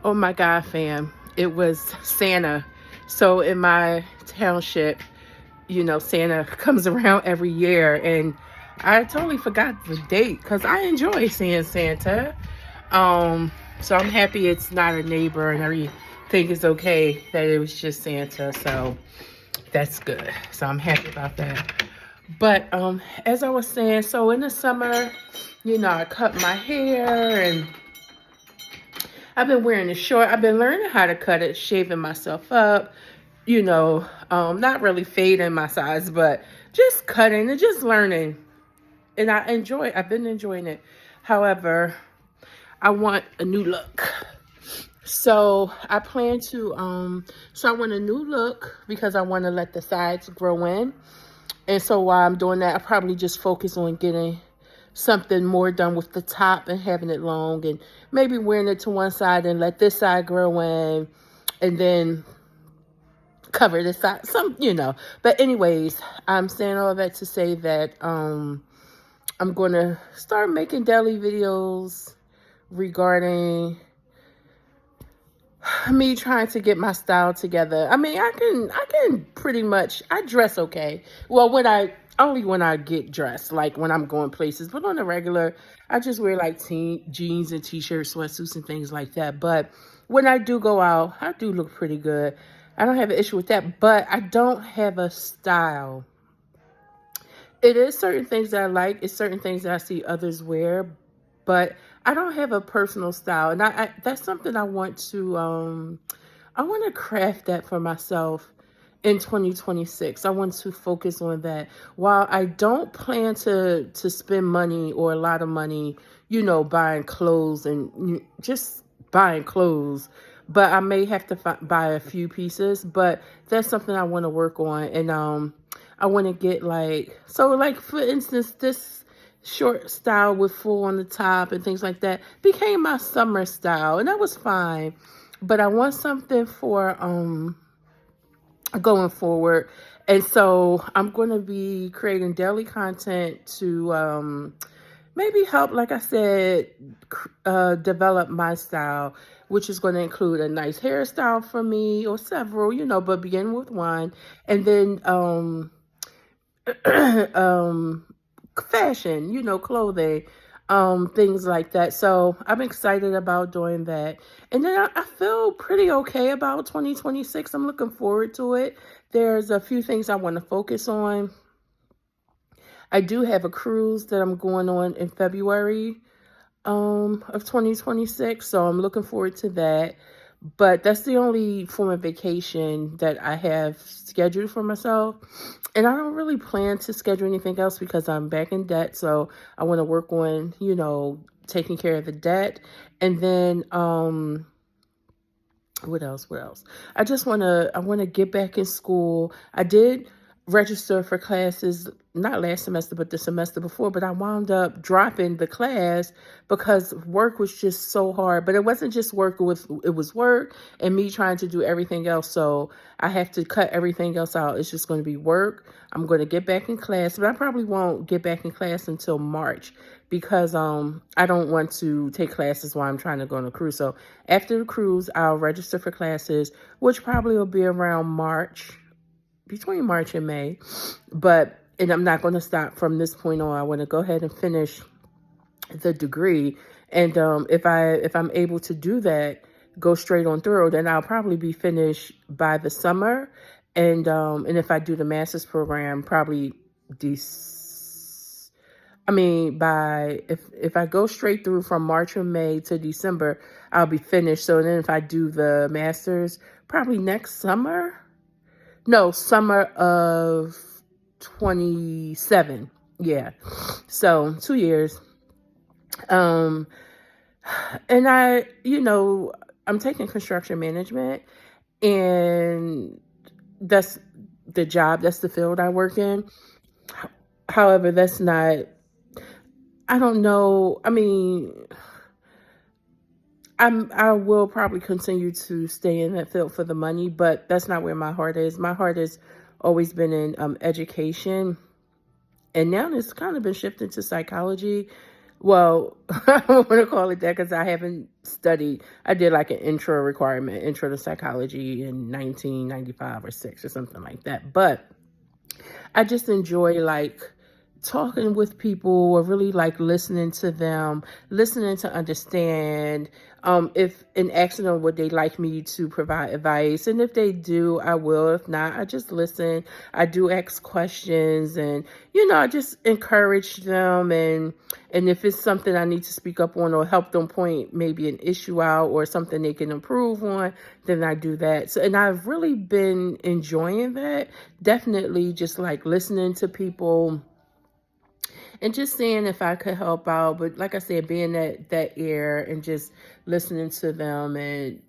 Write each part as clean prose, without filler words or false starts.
Oh my God, fam. It was Santa. So in my township, Santa comes around every year, and I totally forgot the date because I enjoy seeing Santa. Um, so I'm happy it's not a neighbor and everything is okay, that it was just Santa. So that's good. So I'm happy about that. But as I was saying, so in the summer, I cut my hair and I've been wearing it short. I've been learning how to cut it, shaving myself up, not really fading my sides, but just cutting and just learning. And I've been enjoying it. However, I want a new look. So I plan to, so I want a new look because I want to let the sides grow in. And so while I'm doing that, I probably just focus on getting something more done with the top and having it long and maybe wearing it to one side and let this side grow in and then cover this side, But anyways, I'm saying all that to say that I'm going to start making daily videos regarding me trying to get my style together. I mean, I can pretty much, I dress okay. Well, only when I get dressed, like when I'm going places, but on the regular, I just wear like jeans and t-shirts, sweatsuits and things like that. But when I do go out, I do look pretty good. I don't have an issue with that, but I don't have a style. It is certain things that I like. It's certain things that I see others wear, but I don't have a personal style. And that's something I want to craft that for myself in 2026. I want to focus on that. While I don't plan to spend money or a lot of money, buying clothes and just buying clothes, but I may have to buy a few pieces, but that's something I want to work on. And I want to get like for instance, this short style with full on the top and things like that became my summer style, and that was fine. But I want something for going forward. And so I'm going to be creating daily content to maybe help, like I said, develop my style, which is going to include a nice hairstyle for me or several, but begin with one. And then um fashion, clothing, things like that. So I'm excited about doing that. And then I feel pretty okay about 2026. I'm looking forward to it. There's a few things I want to focus on. I do have a cruise that I'm going on in February of 2026. So I'm looking forward to that. But that's the only form of vacation that I have scheduled for myself. And I don't really plan to schedule anything else because I'm back in debt. So I want to work on, taking care of the debt. And then what else? I want to get back in school. I did register for classes, not last semester, but the semester before, but I wound up dropping the class because work was just so hard. But it wasn't just work, it was work and me trying to do everything else. So I have to cut everything else out. It's just going to be work. I'm going to get back in class, but I probably won't get back in class until March because I don't want to take classes while I'm trying to go on a cruise. So after the cruise, I'll register for classes, which probably will be around between March and May. And I'm not going to stop from this point on. I want to go ahead and finish the degree. And if I'm able to do that, go straight on through, then I'll probably be finished by the summer. And if I do the master's program, probably if I go straight through from March or May to December, I'll be finished. So then if I do the master's, probably next summer. No, summer of 27. Yeah. So 2 years. And I'm taking construction management, and that's the field I work in. However, I don't know. I mean, I will probably continue to stay in that field for the money, but that's not where my heart is. My heart has always been in education, and now it's kind of been shifted to psychology, Well, I don't want to call it that because I haven't studied. I did like an intro requirement, intro to psychology in 1995 or 6 or something like that. But I just enjoy like talking with people or really like listening to them, listening to understand if and asking them would they like me to provide advice. And if they do, I will. If not, I just listen. I do ask questions and I just encourage them and if it's something I need to speak up on or help them point maybe an issue out or something they can improve on, then I do that. So and I've really been enjoying that. Definitely just like listening to people and just seeing if I could help out. But like I said, being that ear and just listening to them, and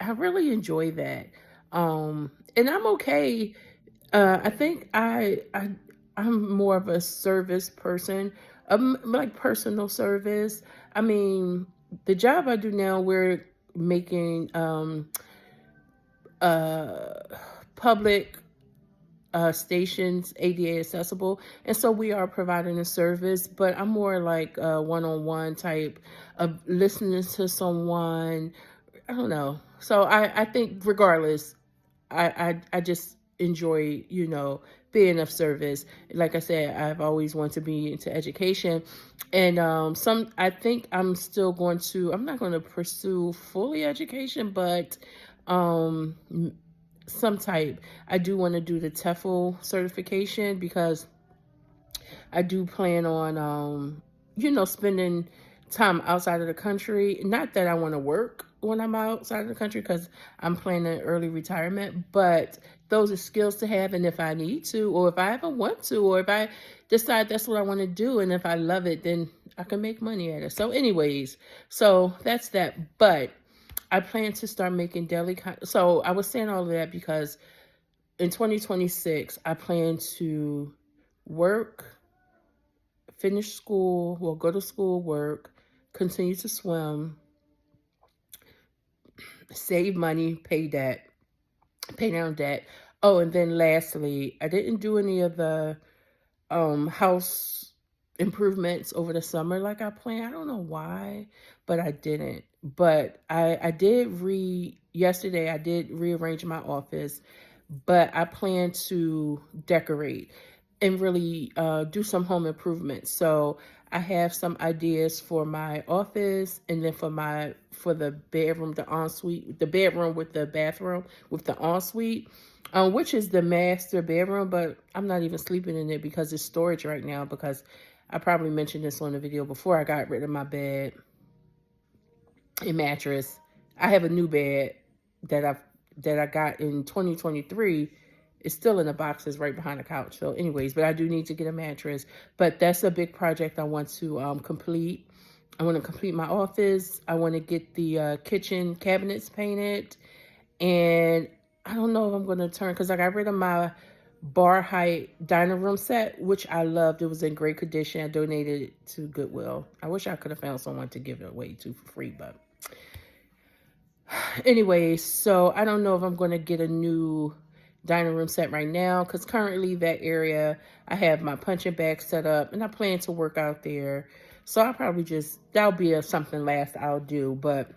I really enjoy that. And I'm okay. I think I'm more of a service person, like personal service. I mean, the job I do now, we're making uh public stations ADA accessible. And so we are providing a service, but I'm more like a one-on-one type of listening to someone. I don't know. So I think regardless, I just enjoy, being of service. Like I said, I've always wanted to be into education. And I think I'm not going to pursue fully education, but um some type. I do want to do the TEFL certification because I do plan on, spending time outside of the country. Not that I want to work when I'm outside of the country because I'm planning early retirement, but those are skills to have. And if I need to, or if I ever want to, or if I decide that's what I want to do, and if I love it, then I can make money at it. So anyways, so that's that. But I plan to start making daily so I was saying all of that because in 2026, I plan to work, finish school, well, go to school, work, continue to swim, save money, pay debt, pay down debt. Oh, and then lastly, I didn't do any of the house improvements over the summer like I planned. I don't know why, but I didn't. But I did yesterday I did rearrange my office, but I plan to decorate and really do some home improvements. So I have some ideas for my office, and then for the bedroom, the ensuite, the bedroom with the bathroom with the ensuite, which is the master bedroom. But I'm not even sleeping in it because it's storage right now. Because I probably mentioned this on the video before. I got rid of my bed and mattress. I have a new bed that I got in 2023. It's still in the boxes right behind the couch. So anyways, but I do need to get a mattress. But that's a big project I want to complete. I want to complete my office. I want to get the kitchen cabinets painted. And I don't know if I'm going to because I got rid of my bar height dining room set, which I loved. It was in great condition. I donated it to Goodwill. I wish I could have found someone to give it away to for free, but anyway, so I don't know if I'm going to get a new dining room set right now because currently that area I have my punching bag set up and I plan to work out there. So I'll probably that'll be something last I'll do, but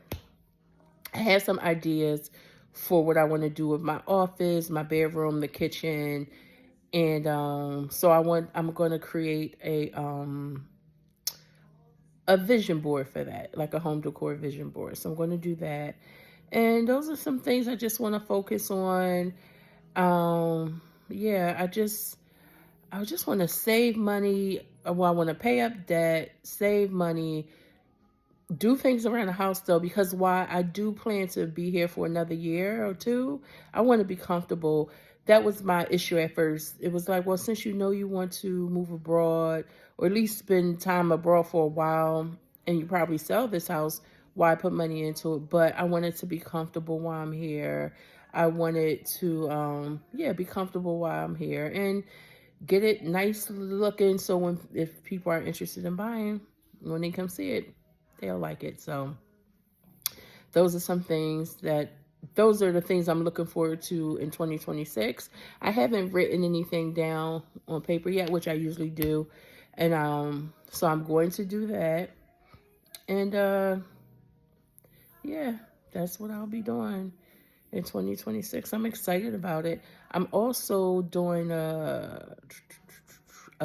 I have some ideas for what I want to do with my office, my bedroom, the kitchen, and so I'm going to create a vision board for that, like a home decor vision board. So I'm going to do that. And those are some things I just want to focus on. Yeah, I just want to save money. Well, I want to pay up debt, save money, do things around the house though, because while I do plan to be here for another year or two, I want to be comfortable. That was my issue at first. It was like, well, since you want to move abroad or at least spend time abroad for a while and you probably sell this house, why put money into it? But I wanted to be comfortable while I'm here. I wanted to, be comfortable while I'm here and get it nice looking. So if people are interested in buying, when they come see it, they'll like it. So those are the things I'm looking forward to in 2026. I haven't written anything down on paper yet, which I usually do. And so I'm going to do that. And yeah, that's what I'll be doing in 2026. I'm excited about it. I'm also doing a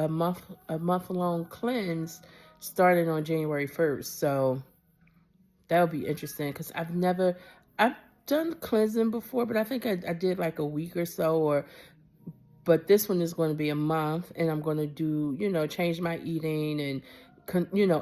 month long cleanse starting on January 1st. So that'll be interesting because I've done cleansing before, but I think I did like a week or so, but this one is going to be a month, and I'm going to do, change my eating and,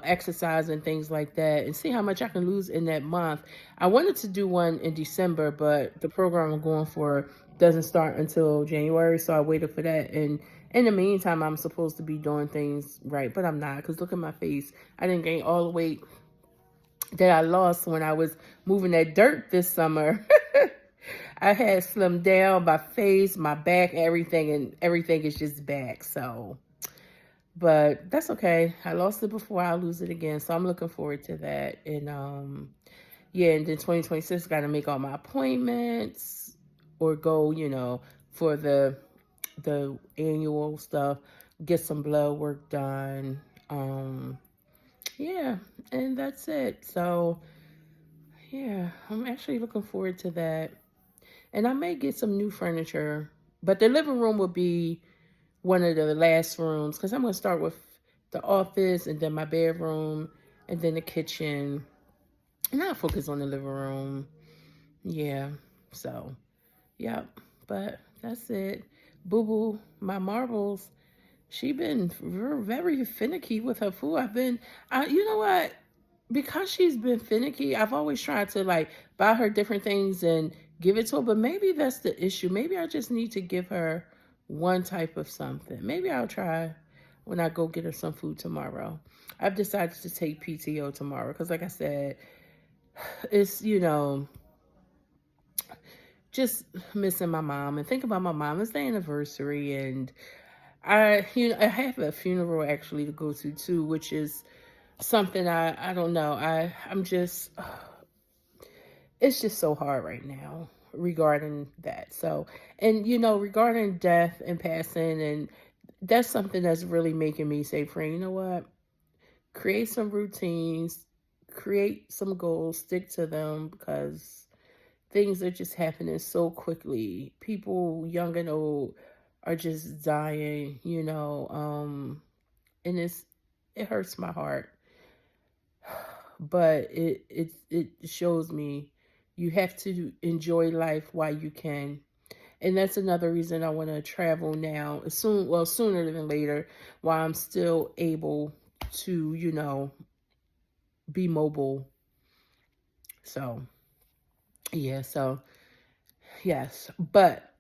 exercise and things like that, and see how much I can lose in that month. I wanted to do one in December, but the program I'm going for doesn't start until January, so I waited for that. And in the meantime, I'm supposed to be doing things right, but I'm not, because look at my face. I didn't gain all the weight that I lost when I was moving that dirt this summer. I had slimmed down my face, my back, everything, and everything is just back. So, but that's okay. I lost it before, I'll lose it again. So I'm looking forward to that. And yeah, and then 2026, got to make all my appointments or go, for the annual stuff, get some blood work done. Yeah, and that's it. So yeah, I'm actually looking forward to that. And I may get some new furniture, but the living room will be one of the last rooms because I'm going to start with the office and then my bedroom and then the kitchen. And I'll focus on the living room. Yeah. So, yep. But that's it. Boo Boo, my marbles, she been very finicky with her food. You know what? Because she's been finicky, I've always tried to like buy her different things and give it to her, but maybe that's the issue. Maybe I just need to give her one type of something. Maybe I'll try when I go get her some food tomorrow. I've decided to take PTO tomorrow because, like I said, it's, just missing my mom and think about my mom. It's the anniversary, and I have a funeral actually to go to too, which is something I don't know. I'm just it's just so hard right now regarding that. So, and regarding death and passing, and that's something that's really making me say, friend, you know what? Create some routines, create some goals, stick to them because things are just happening so quickly. People young and old are just dying, and it hurts my heart, but it shows me you have to enjoy life while you can. And that's another reason I want to travel now, sooner than later, while I'm still able to, be mobile. So, yeah, so yes. But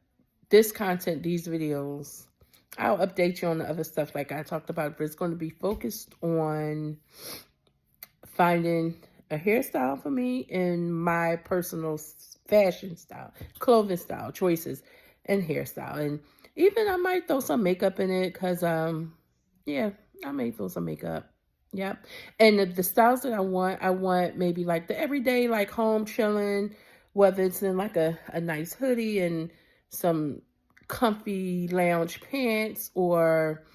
this content, these videos, I'll update you on the other stuff like I talked about, but it's going to be focused on finding a hairstyle for me and my personal fashion style, clothing style choices, and hairstyle. And even I might throw some makeup in it because, yeah, I may throw some makeup. Yep. And the styles that I want maybe like the everyday, like home chilling, whether it's in like a nice hoodie and some comfy lounge pants, or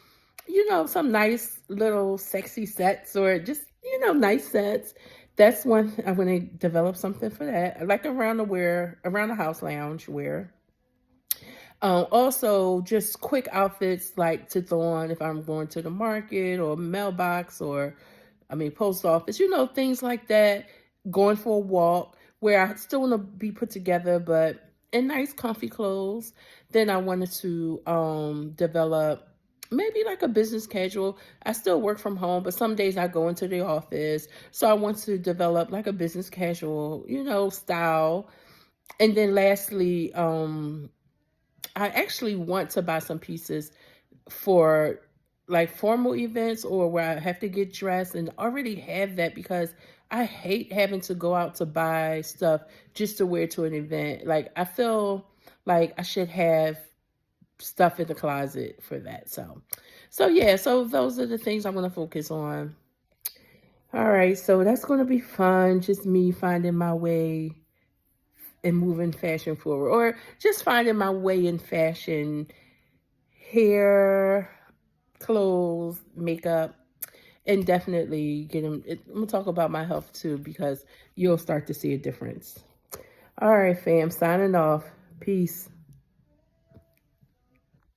some nice little sexy sets, or just, nice sets. That's one, I'm going to develop something for that. Like around the house lounge wear. Also, just quick outfits like to throw on if I'm going to the market or mailbox or, post office, things like that. Going for a walk where I still want to be put together, but in nice, comfy clothes. Then I wanted to develop maybe like a business casual. I still work from home, but some days I go into the office. So I want to develop like a business casual, style. And then lastly, I actually want to buy some pieces for like formal events or where I have to get dressed, and already have that because I hate having to go out to buy stuff just to wear to an event. Like I feel like I should have stuff in the closet for that. So yeah, so those are the things I'm going to focus on. All right, so that's going to be fun. Just me finding my way and moving fashion forward, or just finding my way in fashion, hair, clothes, makeup, and definitely get them. I'm gonna talk about my health too, because you'll start to see a difference. All right, fam, signing off. Peace.